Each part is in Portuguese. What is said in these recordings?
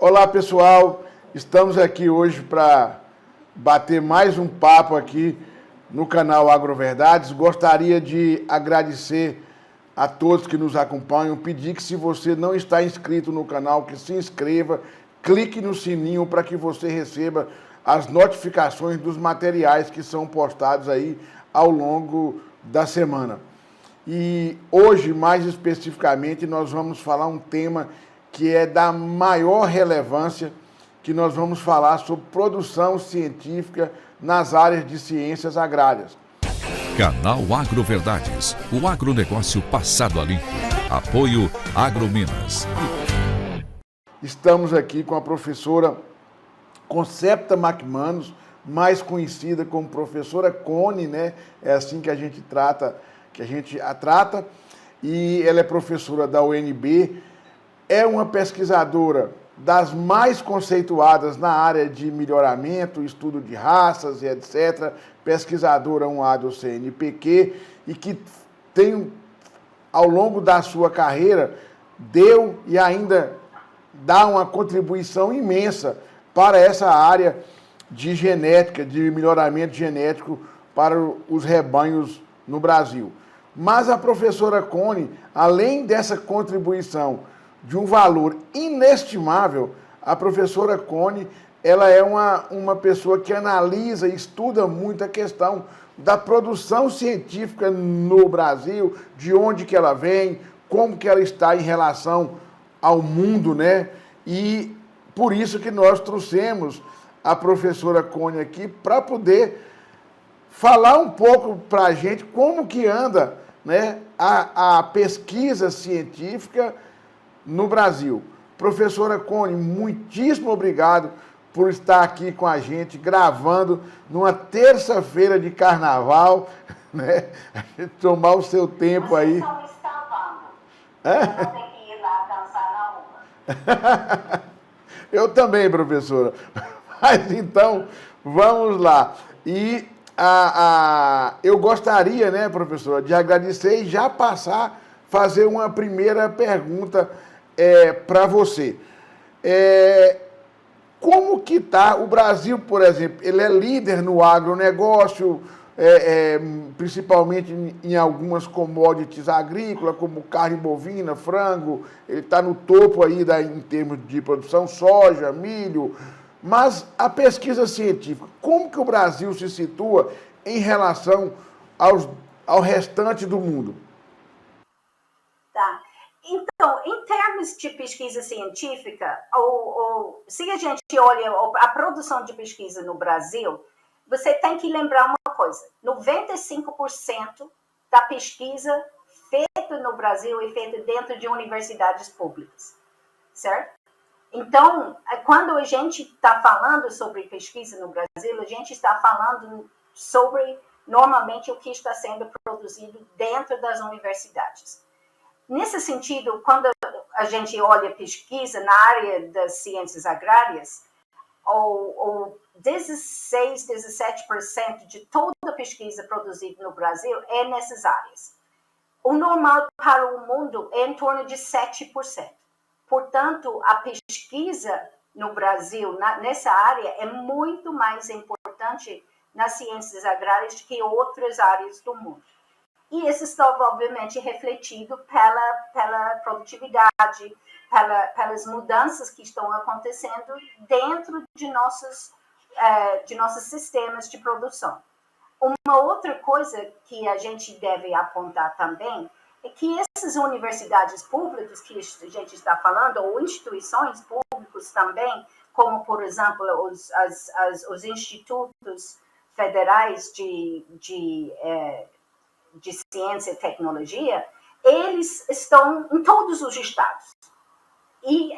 Olá, pessoal. Estamos aqui hoje para bater mais um papo aqui no canal Agroverdades. Gostaria de agradecer a todos que nos acompanham, pedir que, se você não está inscrito no canal, que se inscreva, clique no sininho para que você receba as notificações dos materiais que são postados aí ao longo da semana. E hoje, mais especificamente, nós vamos falar um tema que é da maior relevância, que nós vamos falar sobre produção científica nas áreas de ciências agrárias. Canal Agroverdades, o agronegócio passado a limpo. Apoio Agrominas. Estamos aqui com a professora Concepta McManus, mais conhecida como professora Cone, né? É assim que a gente a trata. E ela é professora da UNB, é uma pesquisadora das mais conceituadas na área de melhoramento, estudo de raças e etc., pesquisadora 1A do CNPq, e que tem, ao longo da sua carreira, deu e ainda dá uma contribuição imensa para essa área de genética, de melhoramento genético para os rebanhos no Brasil. Mas a professora Cone, além dessa contribuição de um valor inestimável, a professora Cone, ela é uma pessoa que analisa e estuda muito a questão da produção científica no Brasil, de onde que ela vem, como que ela está em relação ao mundo, né? E por isso que nós trouxemos a professora Cone aqui para poder falar um pouco para a gente como que anda, né, a pesquisa científica no Brasil. Professora Cone, muitíssimo obrigado por estar aqui com a gente, gravando numa terça-feira de carnaval, né? A gente tomar o seu tempo aí. Vocês estão me escapando. Eu vou ter que ir lá dançar na rua. Eu também, professora. Mas então, vamos lá. E eu gostaria, né, professora, de agradecer e já fazer uma primeira pergunta para você. Como que está o Brasil, por exemplo? Ele é líder no agronegócio, principalmente em algumas commodities agrícolas, como carne bovina, frango. Ele está no topo aí em termos de produção, soja, milho. Mas a pesquisa científica, como que o Brasil se situa em relação ao restante do mundo? Tá. Então, em termos de pesquisa científica, se a gente olha a produção de pesquisa no Brasil, você tem que lembrar uma coisa: 95% da pesquisa feita no Brasil é feita dentro de universidades públicas, certo? Então, quando a gente está falando sobre pesquisa no Brasil, a gente está falando sobre, normalmente, o que está sendo produzido dentro das universidades. Nesse sentido, quando a gente olha pesquisa na área das ciências agrárias, 16, 17% de toda a pesquisa produzida no Brasil é nessas áreas. O normal para o mundo é em torno de 7%. Portanto, a pesquisa no Brasil, nessa área, é muito mais importante nas ciências agrárias do que outras áreas do mundo. E isso está, obviamente, refletido pela produtividade, pelas mudanças que estão acontecendo dentro de nossos sistemas de produção. Uma outra coisa que a gente deve apontar também é que essas universidades públicas que a gente está falando, ou instituições públicas também, como, por exemplo, os institutos federais de ciência e tecnologia, eles estão em todos os estados. E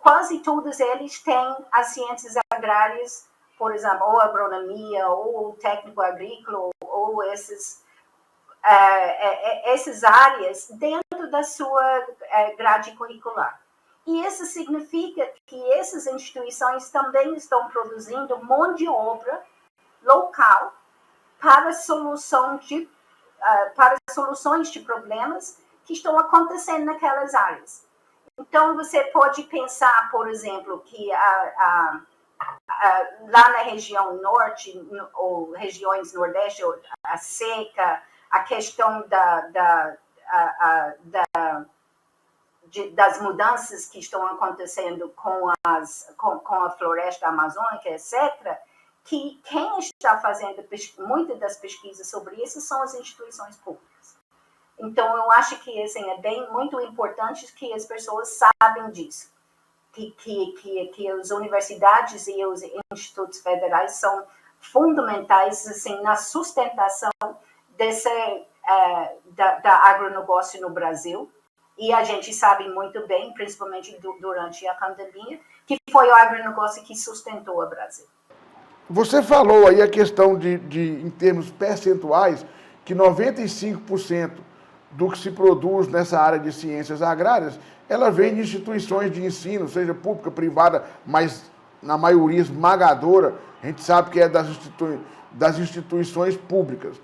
quase todos eles têm as ciências agrárias, por exemplo, ou agronomia, ou técnico agrícola, ou essas áreas dentro da sua grade curricular. E isso significa que essas instituições também estão produzindo mão de obra local para soluções de problemas que estão acontecendo naquelas áreas. Então, você pode pensar, por exemplo, que lá na região norte, ou regiões nordeste, a seca, a questão das mudanças que estão acontecendo com a floresta amazônica, etc., que quem está fazendo muitas das pesquisas sobre isso são as instituições públicas. Então, eu acho que assim, muito importante que as pessoas sabem disso. Que as universidades e os institutos federais são fundamentais assim, na sustentação da agronegócio no Brasil. E a gente sabe muito bem, principalmente durante a pandemia, que foi o agronegócio que sustentou o Brasil. Você falou aí a questão em termos percentuais, que 95% do que se produz nessa área de ciências agrárias, ela vem de instituições de ensino, seja pública, privada, mas na maioria esmagadora, a gente sabe que é das instituições públicas.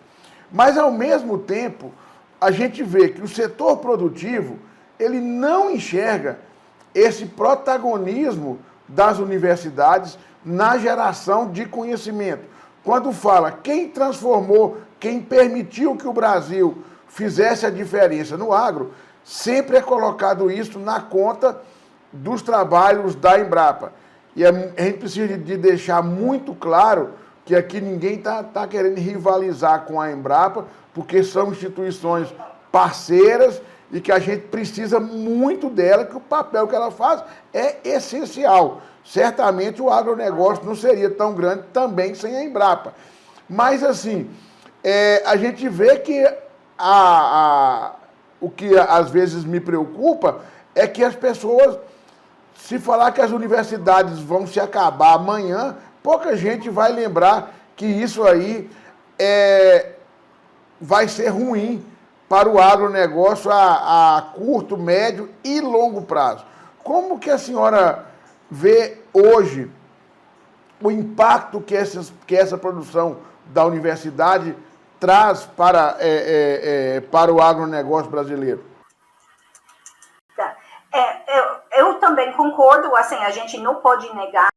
Mas, ao mesmo tempo, a gente vê que o setor produtivo, ele não enxerga esse protagonismo das universidades na geração de conhecimento. Quando fala quem transformou, quem permitiu que o Brasil fizesse a diferença no agro, sempre é colocado isso na conta dos trabalhos da Embrapa. E a gente precisa de deixar muito claro que aqui ninguém está querendo rivalizar com a Embrapa, porque são instituições parceiras e que a gente precisa muito dela, que o papel que ela faz é essencial. Certamente o agronegócio não seria tão grande também sem a Embrapa. Mas, assim, a gente vê que o que às vezes me preocupa é que as pessoas, se falar que as universidades vão se acabar amanhã, pouca gente vai lembrar que isso aí vai ser ruim para o agronegócio a curto, médio e longo prazo. Como que a senhora vê hoje o impacto que essa produção da universidade traz para o agronegócio brasileiro? Eu também concordo, assim, a gente não pode negar,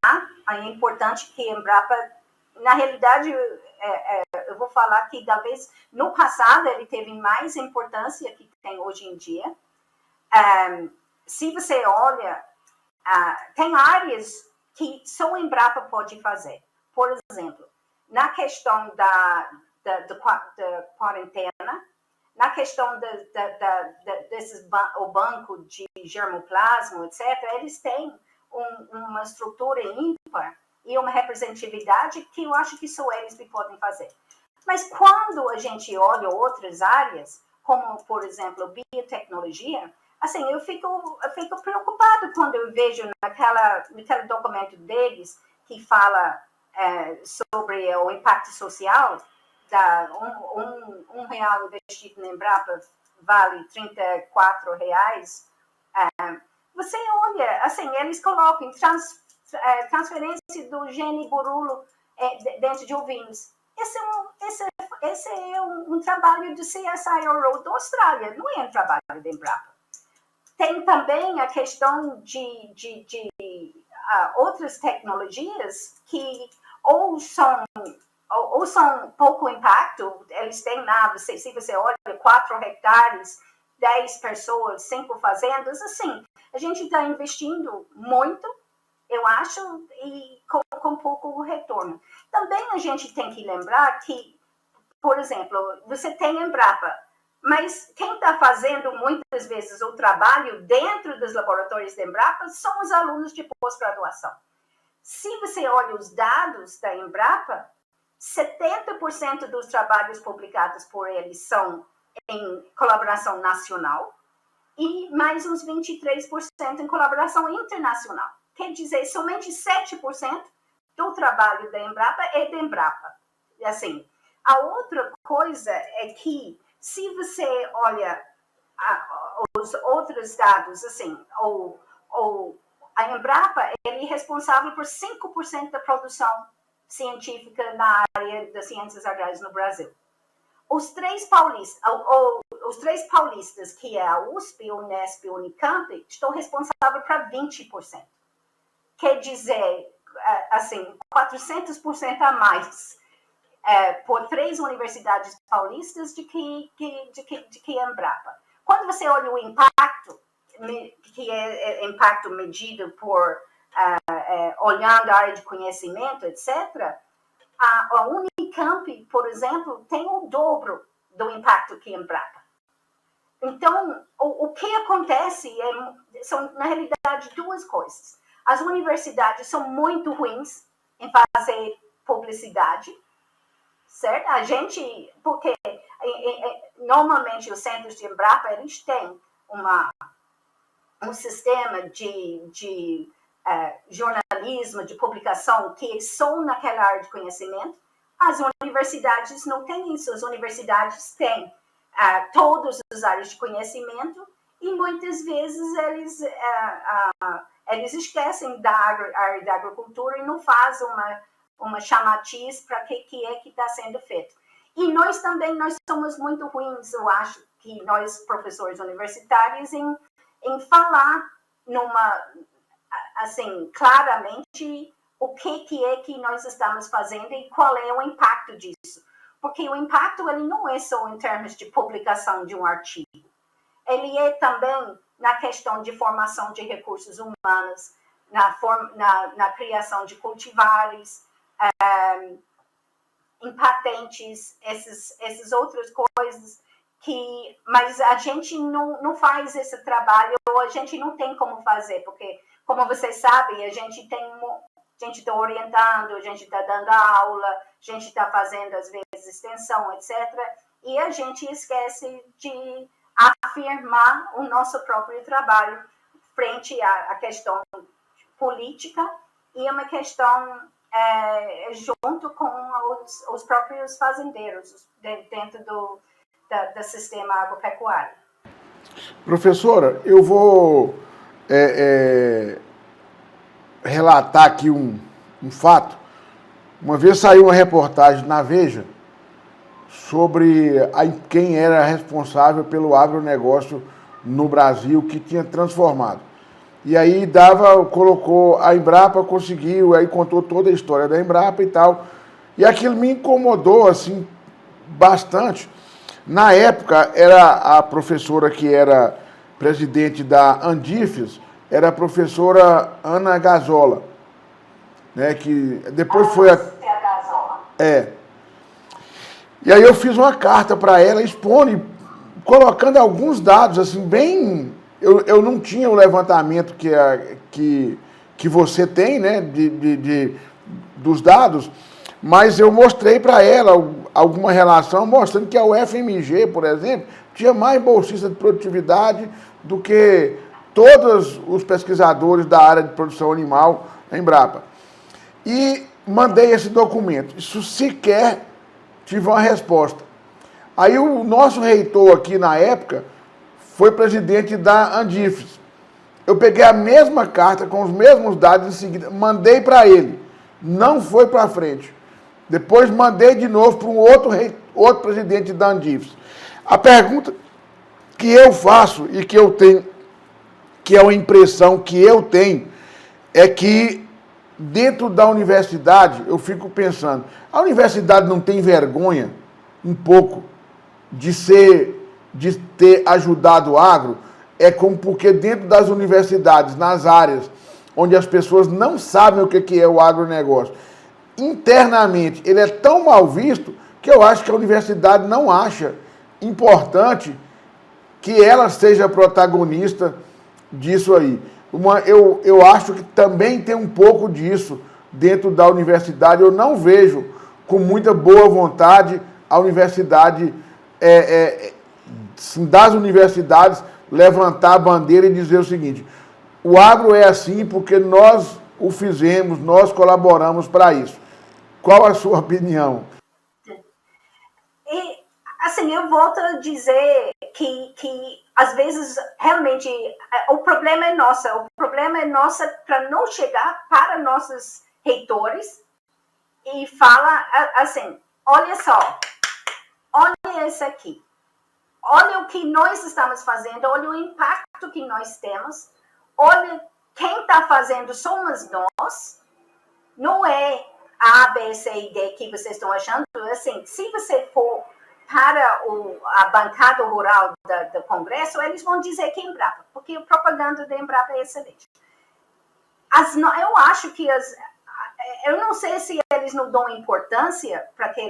é importante que a Embrapa, na realidade, eu vou falar que talvez no passado ele teve mais importância que tem hoje em dia. Se você olha, tem áreas que só a Embrapa pode fazer. Por exemplo, na questão da quarentena, na questão o banco de germoplasma, etc., eles têm uma estrutura ímpar e uma representatividade que eu acho que só eles que podem fazer. Mas quando a gente olha outras áreas, como, por exemplo, biotecnologia, assim, eu fico preocupado quando eu vejo naquele documento deles que fala sobre o impacto social, um real investido na Embrapa vale R$34. Você olha, assim, eles colocam transferência do gene borulo dentro de ovinos. Esse é um trabalho do CSIRO da Austrália, não é um trabalho da Embrapa. Tem também a questão de outras tecnologias que ou são pouco impacto, eles têm lá, se você olha, 4 hectares, 10 pessoas, 5 fazendas, assim, a gente está investindo muito, eu acho, e com pouco retorno. Também a gente tem que lembrar que, por exemplo, você tem a Embrapa, mas quem está fazendo muitas vezes o trabalho dentro dos laboratórios da Embrapa são os alunos de pós-graduação. Se você olha os dados da Embrapa, 70% dos trabalhos publicados por eles são em colaboração nacional e mais uns 23% em colaboração internacional. Quer dizer, somente 7% do trabalho da Embrapa é da Embrapa. E assim, a outra coisa é que, se você olha os outros dados, assim, a Embrapa é responsável por 5% da produção científica na área das ciências agrárias no Brasil. Os 3 paulistas, os três paulistas, que é a USP, a Unesp e a Unicamp, estão responsáveis para 20%. Quer dizer, assim, 400% a mais por três universidades paulistas de que a Embrapa. Quando você olha o impacto, que é impacto medido por olhando a área de conhecimento, etc., a Unicamp, por exemplo, tem o dobro do impacto que a Embrapa. Então, o que acontece são, na realidade, duas coisas. As universidades são muito ruins em fazer publicidade, certo? A gente, porque normalmente os centros de Embrapa, eles têm um sistema de jornalismo, de publicação, que são naquela área de conhecimento. As universidades não têm isso. As universidades têm todas as áreas de conhecimento e muitas vezes eles esquecem da área da agricultura e não fazem uma chamatiz para o que é que está sendo feito. E nós somos muito ruins, eu acho, que nós, professores universitários, em falar assim, claramente o que é que nós estamos fazendo e qual é o impacto disso. Porque o impacto, ele não é só em termos de publicação de um artigo. Ele é também na questão de formação de recursos humanos, na criação de cultivares, em patentes, essas outras coisas mas a gente não faz esse trabalho, ou a gente não tem como fazer, porque, como vocês sabem, a gente está orientando, a gente está dando aula, a gente está fazendo, às vezes, extensão, etc. E a gente esquece de afirmar o nosso próprio trabalho frente à questão política e uma questão junto com os próprios fazendeiros dentro do sistema agropecuário. Professora, eu vou relatar aqui um fato. Uma vez saiu uma reportagem na Veja sobre quem era responsável pelo agronegócio no Brasil, que tinha transformado. E aí colocou a Embrapa, conseguiu, aí contou toda a história da Embrapa e tal. E aquilo me incomodou, assim, bastante. Na época, era a professora que era presidente da Andifes, era a professora Ana Gazola, né, que depois foi a... E aí eu fiz uma carta para ela, expondo, colocando alguns dados, assim, bem... Eu não tinha o levantamento que você tem, né, dos dados, mas eu mostrei para ela alguma relação, mostrando que a UFMG, por exemplo, tinha mais bolsistas de produtividade do que todos os pesquisadores da área de produção animal em Embrapa. E mandei esse documento. Isso sequer tive uma resposta. Aí o nosso reitor aqui na época foi presidente da Andifes. Eu peguei a mesma carta com os mesmos dados em seguida, mandei para ele. Não foi para frente. Depois mandei de novo para um outro presidente da Andifes. A pergunta que eu faço e que eu tenho, que é uma impressão que eu tenho, é que dentro da universidade, eu fico pensando, a universidade não tem vergonha, um pouco, de ter ajudado o agro? Porque dentro das universidades, nas áreas onde as pessoas não sabem o que é o agronegócio, internamente ele é tão mal visto que eu acho que a universidade não acha importante que ela seja protagonista disso aí. Eu acho que também tem um pouco disso dentro da universidade. Eu não vejo com muita boa vontade a universidade, das universidades, levantar a bandeira e dizer o seguinte: o agro é assim porque nós o fizemos, nós colaboramos para isso. Qual a sua opinião? E, assim, eu volto a dizer que às vezes, realmente, o problema é nosso. O problema é nosso para não chegar para nossos reitores e fala assim, olha só, olha esse aqui. olha o que nós estamos fazendo, olha o impacto que nós temos, olha quem está fazendo somos nós, não é A, B, C e D que vocês estão achando. Assim, se você for para a bancada rural do Congresso, eles vão dizer que é Embrapa, porque a propaganda da Embrapa é excelente. Eu acho que eu não sei se eles não dão importância para que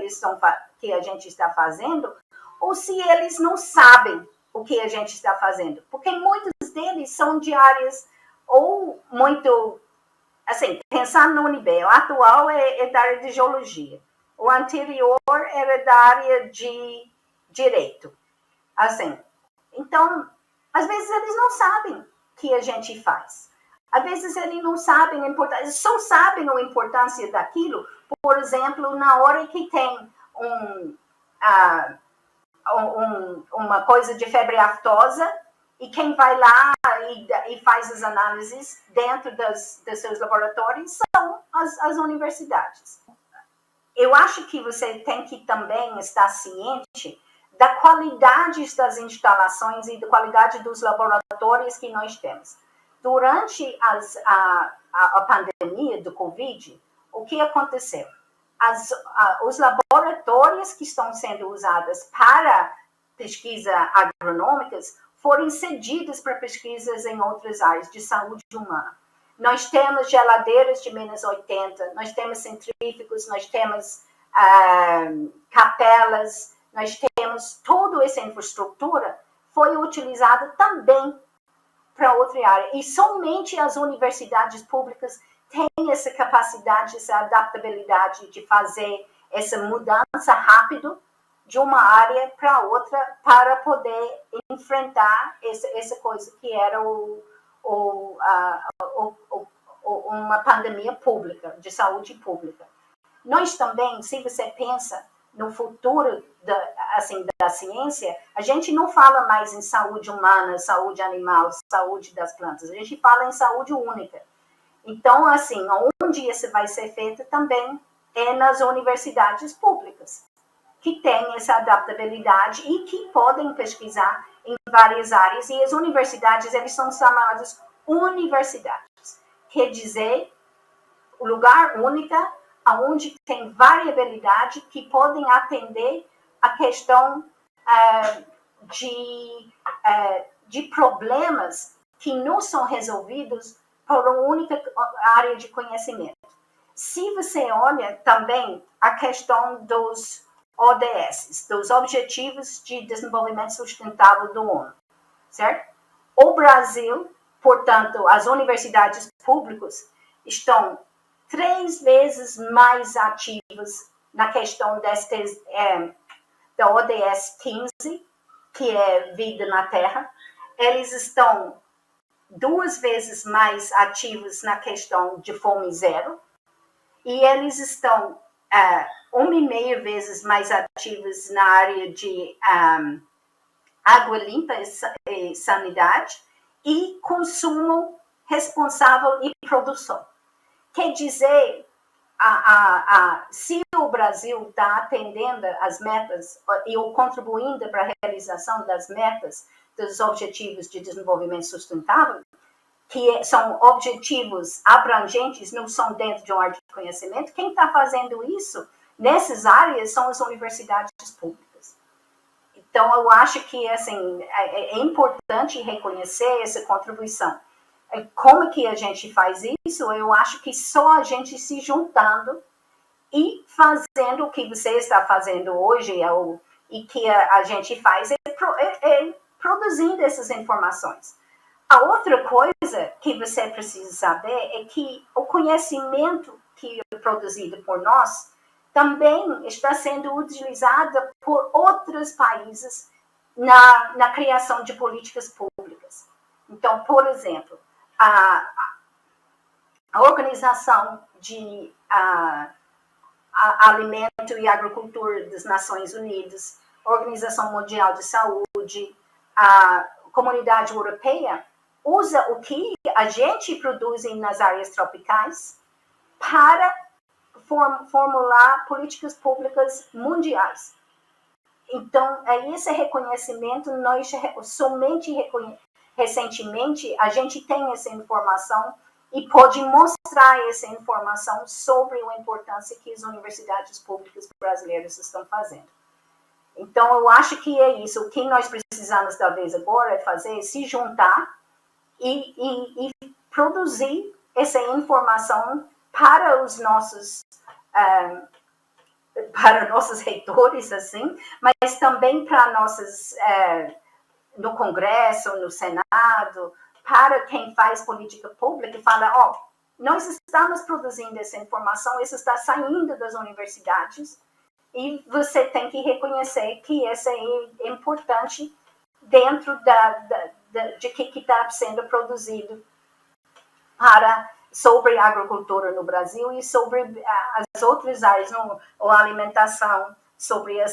a gente está fazendo, ou se eles não sabem o que a gente está fazendo, porque muitos deles são de áreas ou muito, assim, pensando no Unibel, o atual é da área de geologia, o anterior era da área de direito, assim. Então, às vezes eles não sabem o que a gente faz. Às vezes eles não sabem a importância, só sabem a importância daquilo, por exemplo, na hora que tem uma coisa de febre aftosa, e quem vai lá e faz as análises dentro dos seus laboratórios são as universidades. Eu acho que você tem que também estar ciente da qualidade das instalações e da qualidade dos laboratórios que nós temos. Durante a pandemia do Covid, o que aconteceu? Os laboratórios que estão sendo usados para pesquisa agronômicas foram cedidos para pesquisas em outras áreas de saúde humana. Nós temos geladeiras de menos 80, nós temos centrífugos, nós temos capelas, nós temos toda essa infraestrutura foi utilizada também para outra área. E somente as universidades públicas têm essa capacidade, essa adaptabilidade de fazer essa mudança rápido de uma área para outra para poder enfrentar essa coisa que era uma pandemia pública, de saúde pública. Nós também, se você pensa no futuro da ciência, a gente não fala mais em saúde humana, saúde animal, saúde das plantas, a gente fala em saúde única. Então, assim, onde isso vai ser feito também é nas universidades públicas, que têm essa adaptabilidade e que podem pesquisar em várias áreas. E as universidades, eles são chamadas universidades. Quer dizer, o lugar único, onde tem variabilidade, que podem atender a questão de problemas que não são resolvidos por uma única área de conhecimento. Se você olha também a questão dos ODS, dos Objetivos de Desenvolvimento Sustentável do ONU, certo? O Brasil, portanto, as universidades públicas estão 3 vezes mais ativas na questão da ODS 15, que é vida na Terra. Eles estão 2 vezes mais ativos na questão de fome zero, e eles estão 1,5 vezes mais ativos na área de água limpa e sanidade, e consumo responsável e produção. Quer dizer, se o Brasil está atendendo as metas e contribuindo para a realização das metas dos Objetivos de Desenvolvimento Sustentável, que são objetivos abrangentes, não são dentro de uma área de conhecimento, quem está fazendo isso nessas áreas são as universidades públicas. Então, eu acho que assim, é importante reconhecer essa contribuição. Como que a gente faz isso? Eu acho que só a gente se juntando e fazendo o que você está fazendo hoje e que a gente faz é produzindo essas informações. A outra coisa que você precisa saber é que o conhecimento que é produzido por nós também está sendo utilizado por outros países na criação de políticas públicas. Então, por exemplo, a Organização de Alimento e Agricultura das Nações Unidas, a Organização Mundial de Saúde, a Comunidade Europeia, usa o que a gente produz nas áreas tropicais para formular políticas públicas mundiais. Então, esse reconhecimento, nós somente recentemente a gente tem essa informação e pode mostrar essa informação sobre a importância que as universidades públicas brasileiras estão fazendo. Então, eu acho que é isso. O que nós precisamos, talvez, agora fazer é se juntar e produzir essa informação para os nossos reitores, assim, mas também para no Congresso, no Senado, para quem faz política pública e fala, nós estamos produzindo essa informação, isso está saindo das universidades, e você tem que reconhecer que isso é importante dentro de que está sendo produzido sobre a agricultura no Brasil e sobre as outras áreas, a alimentação, sobre a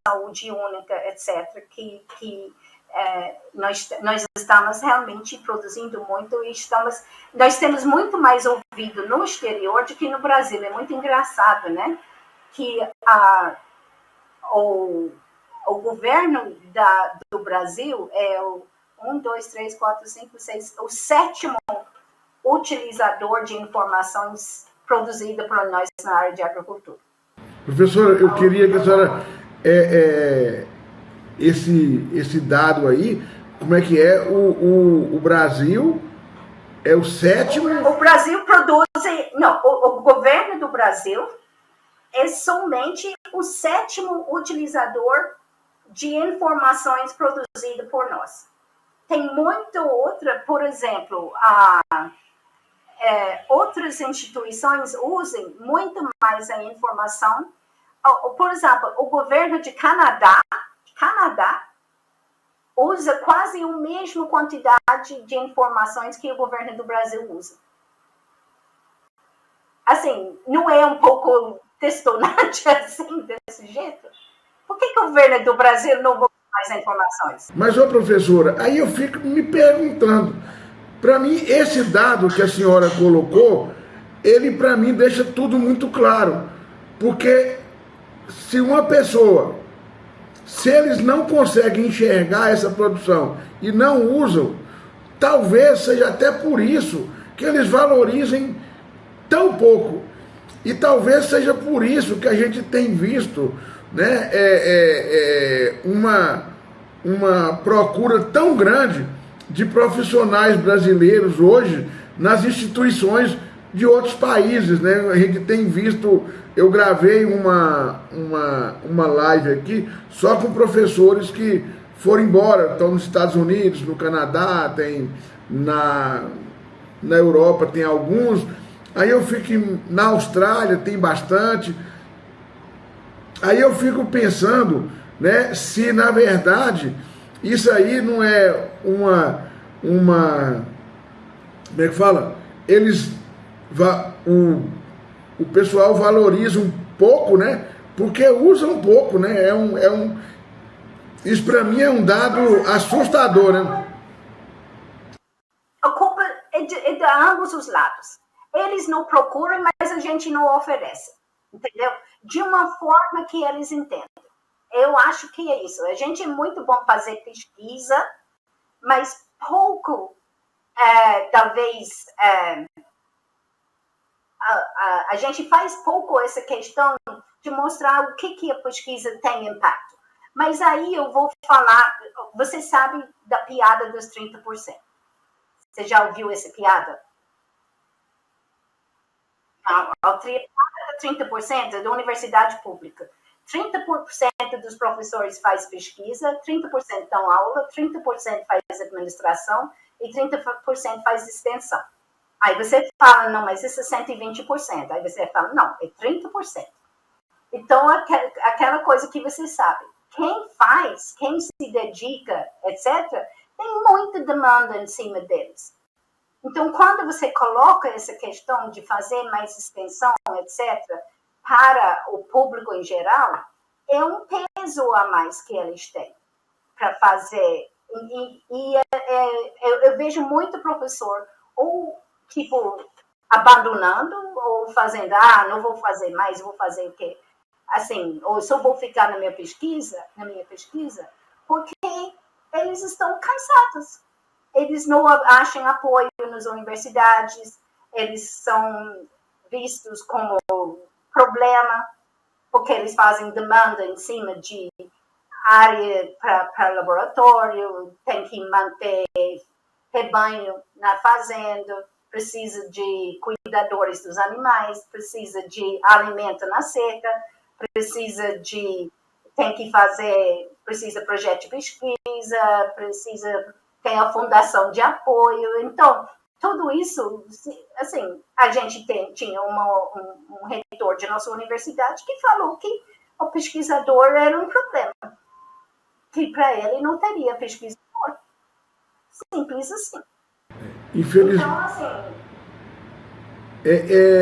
saúde única, etc., que nós estamos realmente produzindo muito e nós temos muito mais ouvido no exterior do que no Brasil. É muito engraçado, né? Que o governo do Brasil é o 7º utilizador de informações produzida por nós na área de agricultura. Professora, eu queria que a senhora, esse dado aí, como é que é? O Brasil é o 7º? O Brasil produz, não, o governo do Brasil é somente o 7º utilizador de informações produzidas por nós. Tem muita outra, por exemplo, outras instituições usam muito mais a informação. Por exemplo, o governo de Canadá usa quase a mesma quantidade de informações que o governo do Brasil usa. Assim, não é um pouco destonante assim, desse jeito? Por que o governo do Brasil não usa mais informações? Mas, professora, aí eu fico me perguntando, para mim, esse dado que a senhora colocou, ele para mim deixa tudo muito claro, porque se uma pessoa, se eles não conseguem enxergar essa produção e não usam, talvez seja até por isso que eles valorizem tão pouco. E talvez seja por isso que a gente tem visto, né, uma procura tão grande de profissionais brasileiros hoje nas instituições de outros países, né? A gente tem visto, eu gravei uma live aqui só com professores que foram embora, estão nos Estados Unidos, no Canadá, tem na Europa tem alguns, aí eu fico na Austrália, tem bastante, aí eu fico pensando, né, se na verdade isso aí não é uma como é que fala? O pessoal valoriza um pouco, né? Porque usa um pouco, né? Isso para mim é um dado assustador, né? A culpa é de ambos os lados. Eles não procuram, mas a gente não oferece, entendeu? De uma forma que eles entendem. Eu acho que é isso. A gente é muito bom fazer pesquisa, mas pouco, talvez, a gente faz pouco essa questão de mostrar o que a pesquisa tem impacto. Mas aí eu vou falar, você sabe da piada dos 30%. Você já ouviu essa piada? A piada de 30% da universidade pública. 30% dos professores faz pesquisa, 30% dão aula, 30% faz administração e 30% faz extensão. Aí você fala, não, mas isso é 120%. Aí você fala, não, é 30%. Então, aquela coisa que você sabe, quem faz, quem se dedica, etc., tem muita demanda em cima deles. Então, quando você coloca essa questão de fazer mais extensão, etc., para o público em geral, é um peso a mais que eles têm para fazer. Eu vejo muito professor ou, tipo, abandonando ou fazendo, não vou fazer mais, vou fazer o quê? assim, ou se eu vou ficar na minha pesquisa, porque eles estão cansados. Eles não acham apoio nas universidades, eles são vistos como problema, porque eles fazem demanda em cima de área para laboratório, tem que manter rebanho na fazenda, precisa de cuidadores dos animais, precisa de alimento na seca, precisa projeto de pesquisa, tem a fundação de apoio. Então, tudo isso, assim, a gente tinha um reitor de nossa universidade que falou que o pesquisador era um problema, que para ele não teria pesquisador. Simples assim. Infelizmente. Então, assim,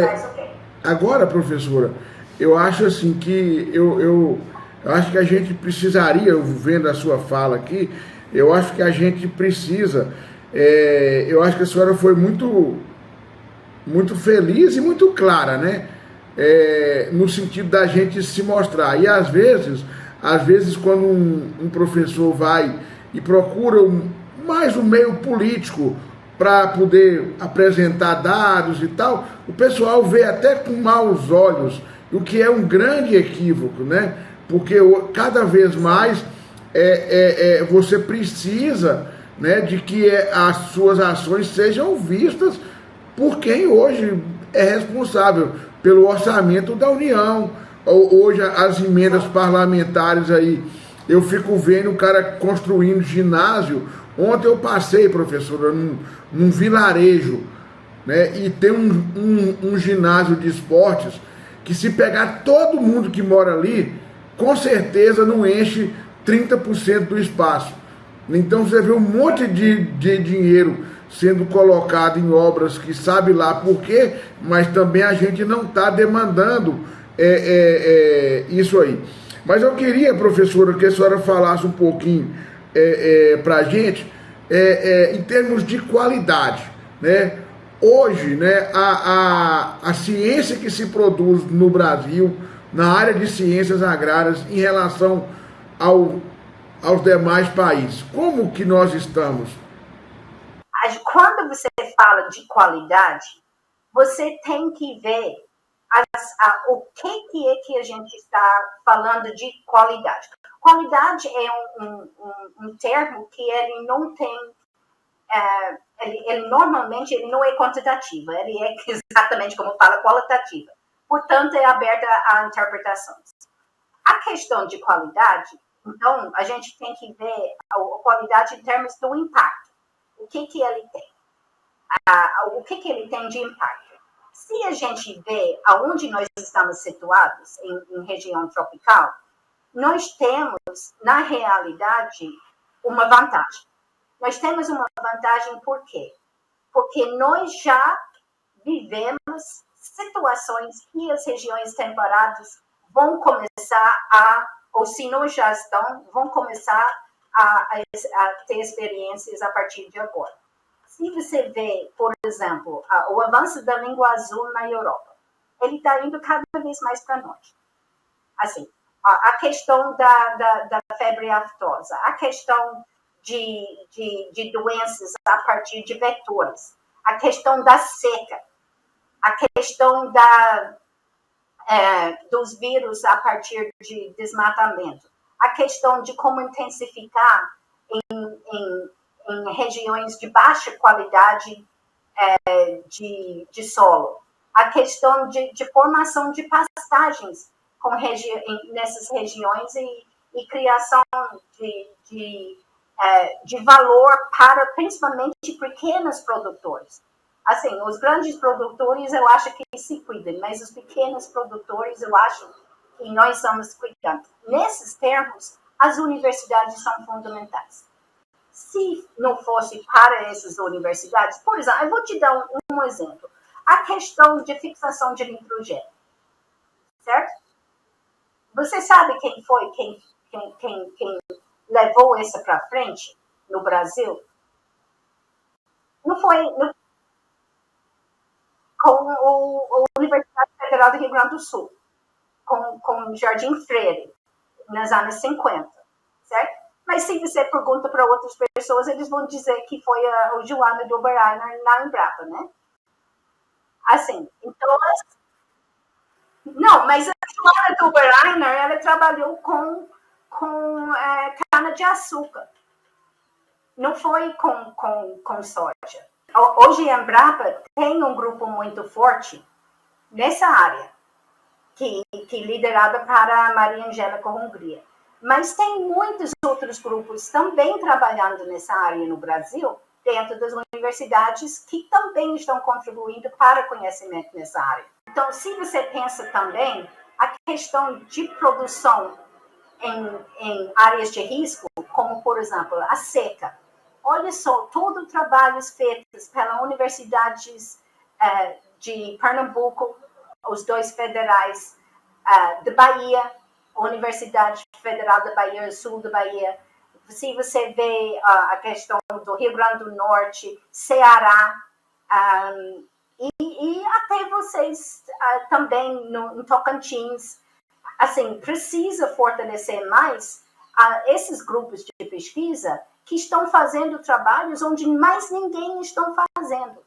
mas okay. Agora, professora, eu acho assim que eu acho que a gente precisaria, vendo a sua fala aqui, eu acho que a gente precisa, eu acho que a senhora foi muito feliz e muito clara, né? No sentido da gente se mostrar. E às vezes quando um professor vai e procura mais um meio político para poder apresentar dados e tal, o pessoal vê até com maus olhos, o que é um grande equívoco, né? Porque cada vez mais você precisa, né, de que as suas ações sejam vistas por quem hoje é responsável pelo orçamento da União. Hoje as emendas parlamentares aí, eu fico vendo o cara construindo ginásio. Ontem eu passei, professora, num vilarejo, né, e tem um ginásio de esportes que, se pegar todo mundo que mora ali, com certeza não enche 30% do espaço. Então você vê um monte de dinheiro sendo colocado em obras que sabe lá por quê, mas também a gente não está demandando isso aí. Mas eu queria, professora, que a senhora falasse um pouquinho para a gente, em termos de qualidade, né? Hoje, né, a ciência que se produz no Brasil, na área de ciências agrárias, em relação aos demais países, como que nós estamos? Quando você fala de qualidade, você tem que ver o que a gente está falando de qualidade. Qualidade é um termo que ele não tem, ele normalmente ele não é quantitativo, ele é exatamente como fala, qualitativa. Portanto, é aberta a interpretações. A questão de qualidade, então, a gente tem que ver a qualidade em termos do impacto. O que ele tem? O que ele tem de impacto? Se a gente vê aonde nós estamos situados, em região tropical, nós temos, na realidade, uma vantagem. Nós temos uma vantagem por quê? Porque nós já vivemos situações que as regiões temperadas vão começar ou se não já estão, vão começar a ter experiências a partir de agora. Se você vê, por exemplo, o avanço da língua azul na Europa, ele está indo cada vez mais para norte. Assim, a questão da febre aftosa, a questão de doenças a partir de vetores, a questão da seca, a questão dos vírus a partir de desmatamento, a questão de como intensificar em regiões de baixa qualidade de solo, a questão de formação de pastagens nessas regiões e criação de valor para principalmente pequenos produtores. Assim, os grandes produtores eu acho que se cuidam, mas os pequenos produtores eu acho que nós estamos cuidando. Nesses termos, as universidades são fundamentais. Se não fosse para essas universidades, por exemplo, eu vou te dar um exemplo. A questão de fixação de nitrogênio, certo? Você sabe quem foi quem levou isso para frente no Brasil? Não foi com a Universidade Federal do Rio Grande do Sul, com Jardim Freire, nos anos 50, certo? Mas se você pergunta para outras pessoas, eles vão dizer que foi o Joana do Oberreiner na Embrapa, né? Assim, então... Não, mas a Joana do Oberreiner, ela trabalhou com cana-de-açúcar. Não foi com soja. Hoje a Embrapa tem um grupo muito forte nessa área, que liderada para a Maria Angélica Hungria. Mas tem muitos outros grupos também trabalhando nessa área no Brasil, dentro das universidades, que também estão contribuindo para o conhecimento nessa área. Então, se você pensa também a questão de produção em áreas de risco, como, por exemplo, a seca. Olha só, todo o trabalho feitos pelas universidades de Pernambuco, os dois federais de Bahia, a Universidade Federal da Bahia, Sul da Bahia. Se você vê a questão do Rio Grande do Norte, Ceará, e até vocês também em Tocantins, assim, precisa fortalecer mais esses grupos de pesquisa que estão fazendo trabalhos onde mais ninguém está fazendo.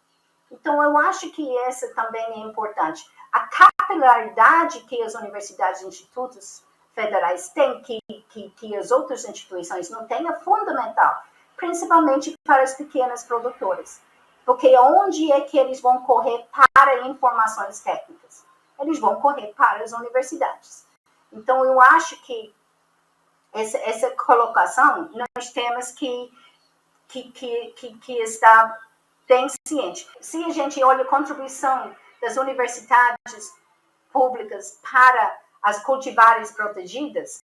Então, eu acho que essa também é importante. A capilaridade que as universidades e institutos federais têm, que as outras instituições não têm, é fundamental, principalmente para os pequenos produtores. Porque onde é que eles vão correr para informações técnicas? Eles vão correr para as universidades. Então, eu acho que essa colocação, nós temos que estar bem ciente. Se a gente olha a contribuição das universidades públicas para as cultivares protegidas,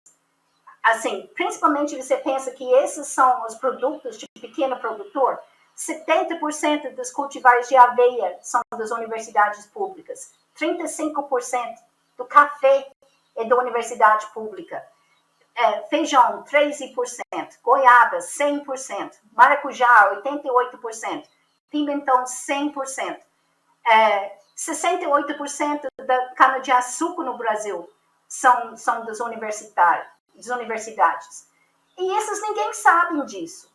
assim, principalmente você pensa que esses são os produtos de pequeno produtor, 70% dos cultivares de aveia são das universidades públicas, 35% do café é da universidade pública, feijão, 13%, goiaba, 100%, maracujá, 88%, pimentão, 100%, 68% da cana-de-açúcar no Brasil são das universidades. E esses ninguém sabe disso.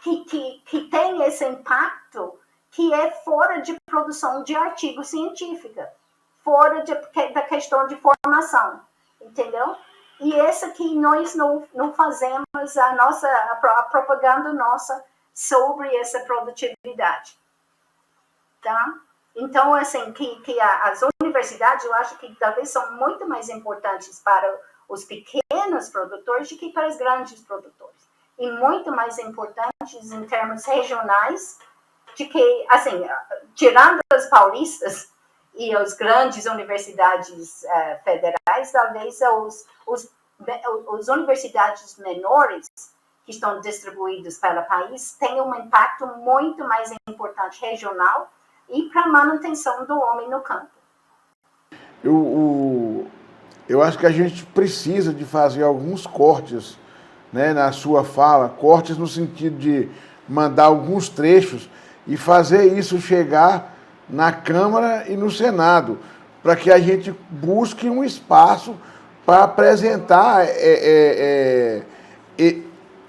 Que tem esse impacto que é fora de produção de artigo científico, fora da questão de formação, entendeu? E essa que nós não fazemos a propaganda nossa sobre essa produtividade, tá? Então, assim, que as universidades, eu acho que talvez são muito mais importantes para os pequenos produtores do que para os grandes produtores. E muito mais importantes em termos regionais, de que, assim, tirando as paulistas e as grandes universidades federais, talvez as universidades menores que estão distribuídas pelo país tenham um impacto muito mais importante regional e para a manutenção do homem no campo. Eu acho que a gente precisa de fazer alguns cortes, né, na sua fala, cortes no sentido de mandar alguns trechos e fazer isso chegar na Câmara e no Senado, para que a gente busque um espaço para apresentar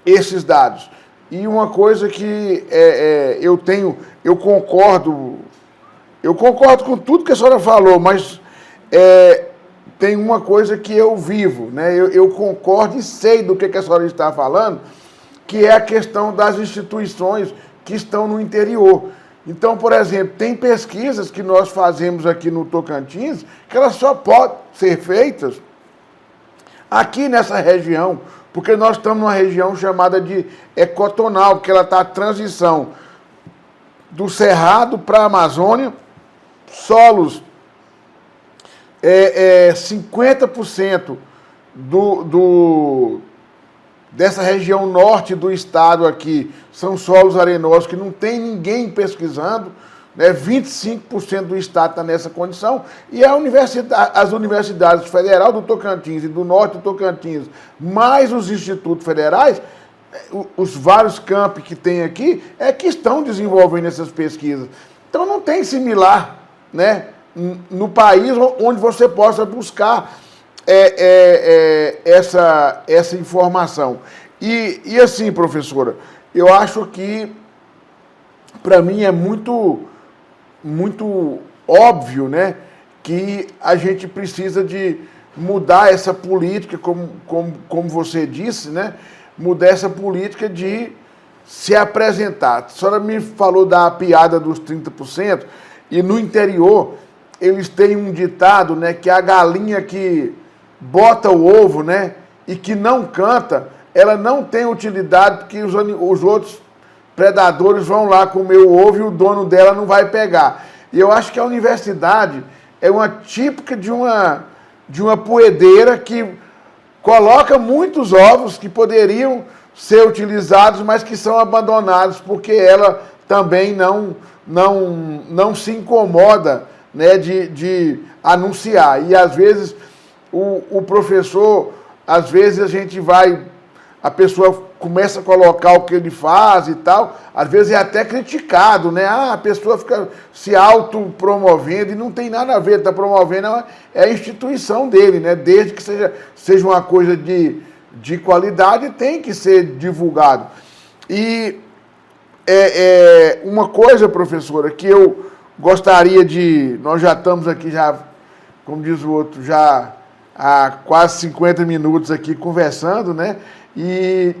esses dados. E uma coisa que eu concordo com tudo que a senhora falou, mas tem uma coisa que eu vivo, né? Eu concordo e sei do que a senhora está falando, que é a questão das instituições que estão no interior. Então, por exemplo, tem pesquisas que nós fazemos aqui no Tocantins, que elas só podem ser feitas aqui nessa região, porque nós estamos numa região chamada de ecotonal, porque ela está a transição do Cerrado para a Amazônia, solos 50% dessa região norte do estado aqui são solos arenosos que não tem ninguém pesquisando, né? 25% do estado está nessa condição, e as universidades federais do Tocantins e do norte do Tocantins, mais os institutos federais, os vários campi que tem aqui, que estão desenvolvendo essas pesquisas. Então não tem similar, né? no país onde você possa buscar essa informação. E assim, professora, eu acho que, para mim, é muito óbvio, né, que a gente precisa de mudar essa política, como você disse, né, mudar essa política de se apresentar. A senhora me falou da piada dos 30%, e no interior eles têm um ditado, né, que a galinha que bota o ovo, né, e que não canta, ela não tem utilidade, porque os outros predadores vão lá comer o ovo e o dono dela não vai pegar. E eu acho que a universidade é uma típica de uma poedeira que coloca muitos ovos que poderiam ser utilizados, mas que são abandonados, porque ela também não se incomoda, né, de anunciar. E às vezes o professor, às vezes a pessoa começa a colocar o que ele faz e tal, às vezes é até criticado, né? A pessoa fica se autopromovendo e não tem nada a ver, está promovendo a instituição dele, né? Desde que seja uma coisa de qualidade, tem que ser divulgado. E uma coisa, professora, que eu gostaria nós já estamos aqui, como diz o outro, já há quase 50 minutos aqui conversando, né? E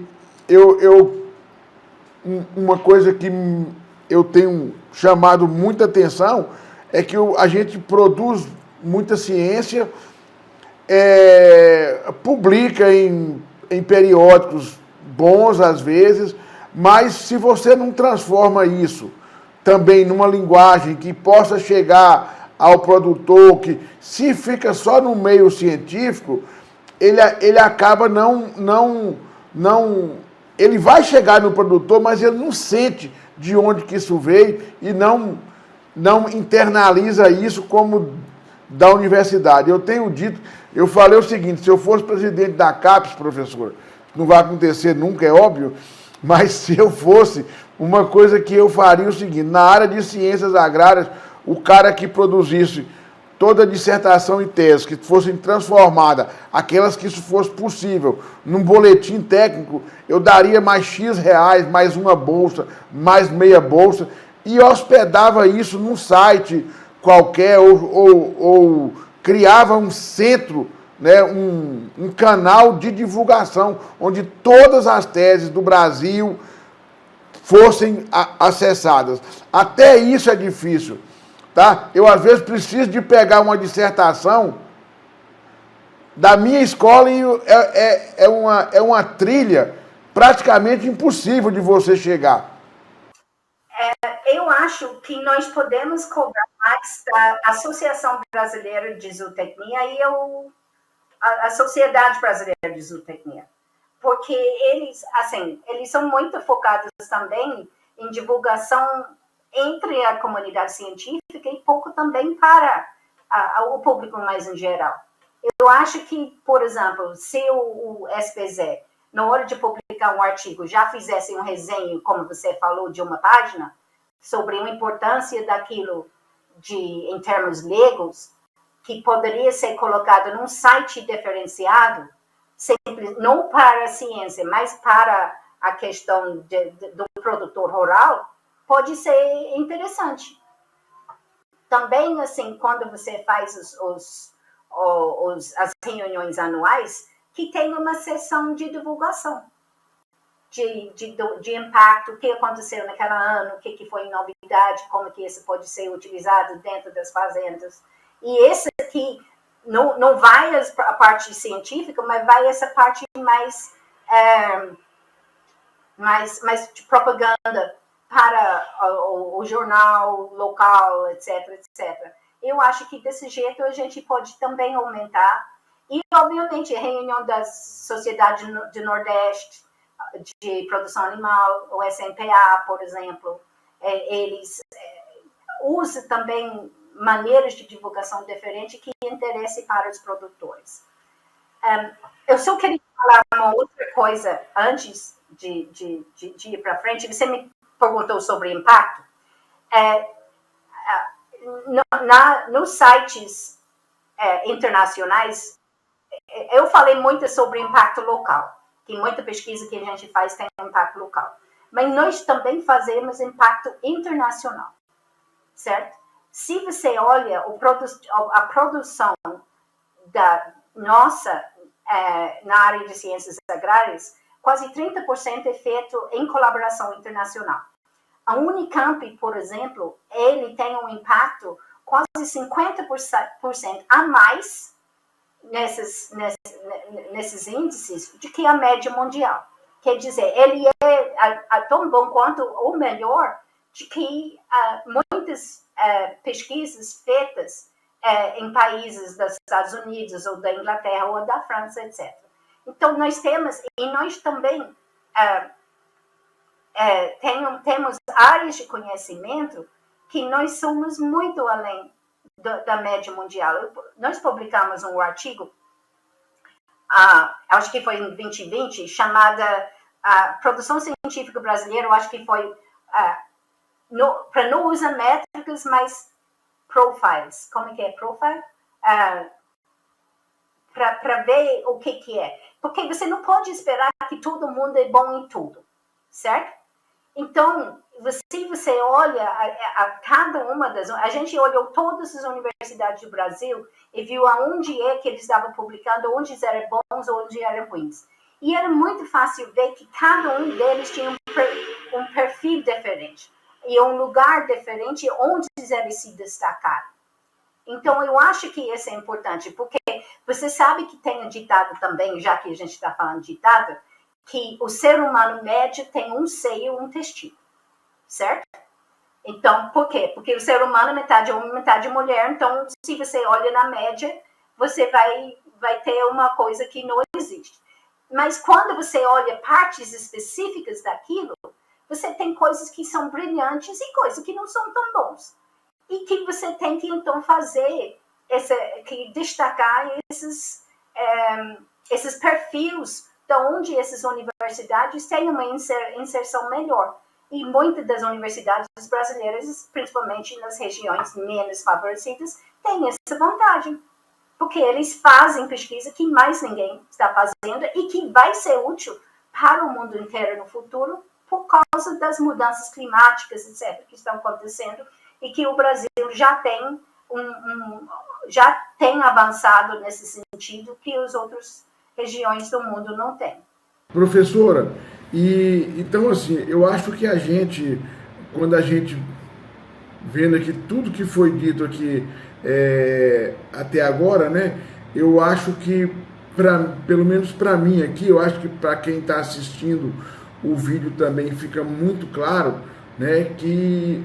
uma coisa que eu tenho chamado muita atenção é que a gente produz muita ciência, publica em periódicos bons às vezes, mas se você não transforma isso também numa linguagem que possa chegar ao produtor, que se fica só no meio científico, ele acaba ele vai chegar no produtor, mas ele não sente de onde que isso veio e não internaliza isso como da universidade. Eu falei o seguinte: se eu fosse presidente da CAPES, professor, não vai acontecer nunca, é óbvio, mas se eu fosse, uma coisa que eu faria é o seguinte: na área de ciências agrárias, o cara que produzisse toda a dissertação e tese, que fossem transformadas, aquelas que isso fosse possível, num boletim técnico, eu daria mais X reais, mais uma bolsa, mais meia bolsa, e hospedava isso num site qualquer, ou criava um centro, né, um canal de divulgação, onde todas as teses do Brasil fossem acessadas. Até isso é difícil. Tá? Eu, às vezes, preciso de pegar uma dissertação da minha escola e é uma trilha praticamente impossível de você chegar. Eu acho que nós podemos cobrar mais da Associação Brasileira de Zootecnia e a Sociedade Brasileira de Zootecnia, porque eles são muito focados também em divulgação entre a comunidade científica e pouco também para o público mais em geral. Eu acho que, por exemplo, se o SPZ, na hora de publicar um artigo, já fizesse um resenho, como você falou, de uma página, sobre a importância daquilo em termos legais, que poderia ser colocado num site diferenciado, não para a ciência, mas para a questão do produtor rural, pode ser interessante. Também, assim, quando você faz as reuniões anuais, que tem uma sessão de divulgação, de impacto, o que aconteceu naquele ano, o que foi novidade, como que isso pode ser utilizado dentro das fazendas. E esse aqui não vai a parte científica, mas vai essa parte mais de propaganda para o jornal local, etc, etc. Eu acho que desse jeito a gente pode também aumentar. E, obviamente, a reunião das sociedades do Nordeste de produção animal, o SNPA, por exemplo, eles usam também maneiras de divulgação diferentes que interessem para os produtores. Eu só queria falar uma outra coisa antes de ir para frente. Você me perguntou sobre impacto. nos sites internacionais, eu falei muito sobre impacto local, que muita pesquisa que a gente faz tem impacto local. Mas nós também fazemos impacto internacional, certo? Se você olha a produção da nossa na área de ciências agrárias, quase 30% é feito em colaboração internacional. A Unicamp, por exemplo, ele tem um impacto quase 50% a mais nesses índices do que a média mundial. Quer dizer, ele é tão bom quanto ou melhor de que muitas pesquisas feitas em países dos Estados Unidos ou da Inglaterra ou da França, etc. Então, nós temos, e nós também temos áreas de conhecimento que nós somos muito além da média mundial. Nós publicamos um artigo, acho que foi em 2020, chamada Produção Científica Brasileira, eu acho que foi para não usar métricas, mas profiles. Como é que é profile? Para ver o que é. Porque você não pode esperar que todo mundo é bom em tudo, certo? Então, se você olha a cada uma das... A gente olhou todas as universidades do Brasil e viu aonde é que eles estavam publicando, onde eram bons, onde eram ruins. E era muito fácil ver que cada um deles tinha um perfil diferente e um lugar diferente onde eles se destacaram. Então, eu acho que isso é importante, porque você sabe que tem um ditado também, já que a gente está falando de ditado, que o ser humano médio tem um seio e um intestino, certo? Então, por quê? Porque o ser humano é metade homem, metade mulher, então, se você olha na média, você vai ter uma coisa que não existe. Mas quando você olha partes específicas daquilo, você tem coisas que são brilhantes e coisas que não são tão bons. E que você tem que, então, destacar esses perfis de onde essas universidades têm uma inserção melhor. E muitas das universidades brasileiras, principalmente nas regiões menos favorecidas, têm essa vantagem. Porque eles fazem pesquisa que mais ninguém está fazendo e que vai ser útil para o mundo inteiro no futuro por causa das mudanças climáticas, etc., que estão acontecendo e que o Brasil já tem avançado nesse sentido que as outras regiões do mundo não têm. Professora, então assim, eu acho que a gente, quando a gente vendo aqui tudo que foi dito aqui até agora, né, eu acho que, pelo menos para mim aqui, eu acho que para quem está assistindo o vídeo também fica muito claro, né, que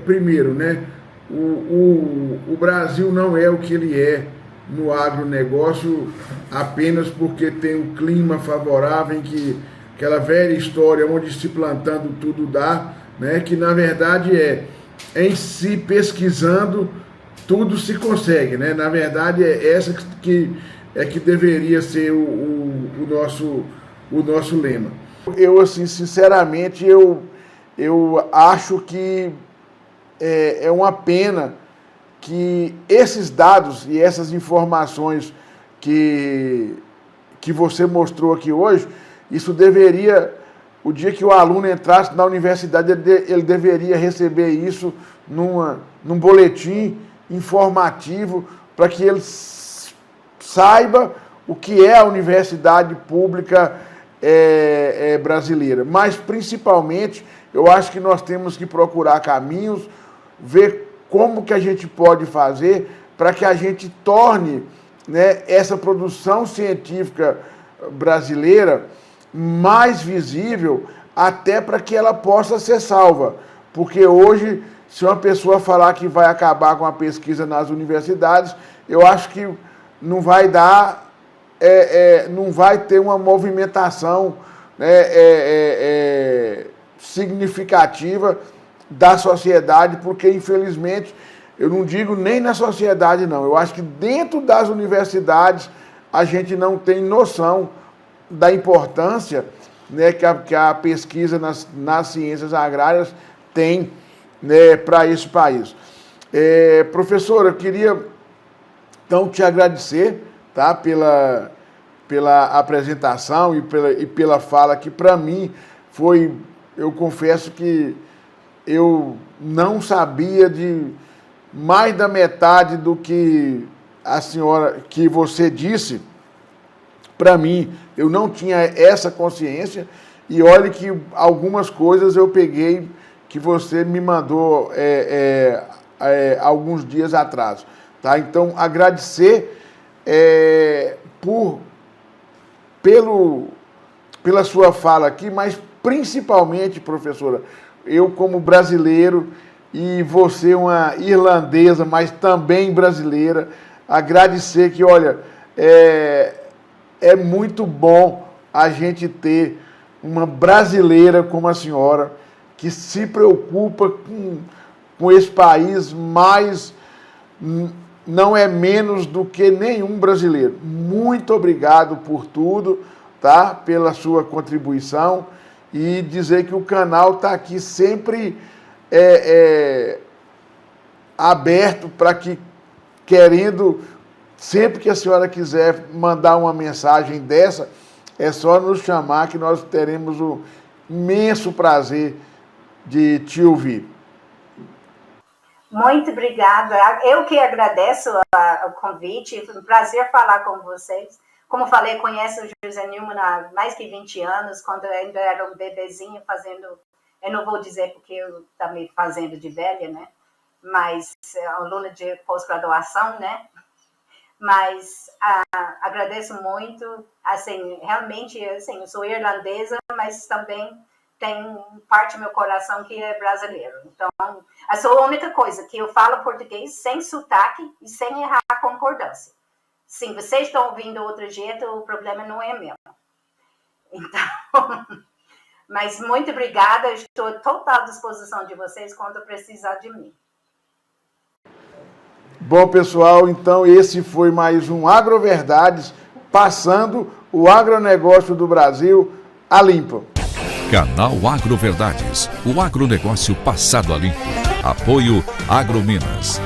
primeiro, né, o Brasil não é o que ele é no agronegócio apenas porque tem um clima favorável, em que aquela velha história onde se plantando tudo dá, né, que na verdade em se pesquisando tudo se consegue, né? Na verdade essa que deveria ser o nosso lema. Eu, assim, sinceramente, eu acho que é uma pena que esses dados e essas informações que você mostrou aqui hoje, isso deveria, o dia que o aluno entrasse na universidade, ele deveria receber isso num boletim informativo, para que ele saiba o que é a universidade pública brasileira. Mas, principalmente, eu acho que nós temos que procurar caminhos, ver como que a gente pode fazer para que a gente torne, né, essa produção científica brasileira mais visível, até para que ela possa ser salva. Porque hoje, se uma pessoa falar que vai acabar com a pesquisa nas universidades, eu acho que não vai dar, não vai ter uma movimentação, né, significativa da sociedade, porque, infelizmente, eu não digo nem na sociedade, não. Eu acho que dentro das universidades a gente não tem noção da importância, né, que a pesquisa nas ciências agrárias tem, né, para esse país. Professor, eu queria então te agradecer, tá, pela apresentação e pela fala que para mim foi, eu confesso que eu não sabia de mais da metade do que a senhora, que você disse. Para mim, eu não tinha essa consciência, e olhe que algumas coisas eu peguei que você me mandou alguns dias atrás. Tá? Então, agradecer pela sua fala aqui, mas principalmente, professora, eu como brasileiro e você uma irlandesa, mas também brasileira, agradecer que, olha, é muito bom a gente ter uma brasileira como a senhora, que se preocupa com esse país, mas não é menos do que nenhum brasileiro. Muito obrigado por tudo, tá? Pela sua contribuição, e dizer que o canal está aqui sempre aberto para que, sempre que a senhora quiser mandar uma mensagem dessa, é só nos chamar que nós teremos o imenso prazer de te ouvir. Muito obrigada. Eu que agradeço o convite. Foi um prazer falar com vocês. Como falei, conheço o José Neumann há mais que 20 anos, quando eu ainda era um bebezinho fazendo... Eu não vou dizer porque eu estava me fazendo de velha, né? Mas aluna de pós-graduação, né? Mas agradeço muito. Assim, realmente, assim, eu sou irlandesa, mas também tem parte do meu coração que é brasileiro. Então, essa é a única coisa, que eu falo português sem sotaque e sem errar a concordância. Se vocês estão ouvindo outro jeito, o problema não é meu. Então, mas muito obrigada, estou à total disposição de vocês quando precisar de mim. Bom, pessoal, então esse foi mais um Agroverdades, passando o agronegócio do Brasil a limpo. Canal Agroverdades, o agronegócio passado a limpo. Apoio Agrominas.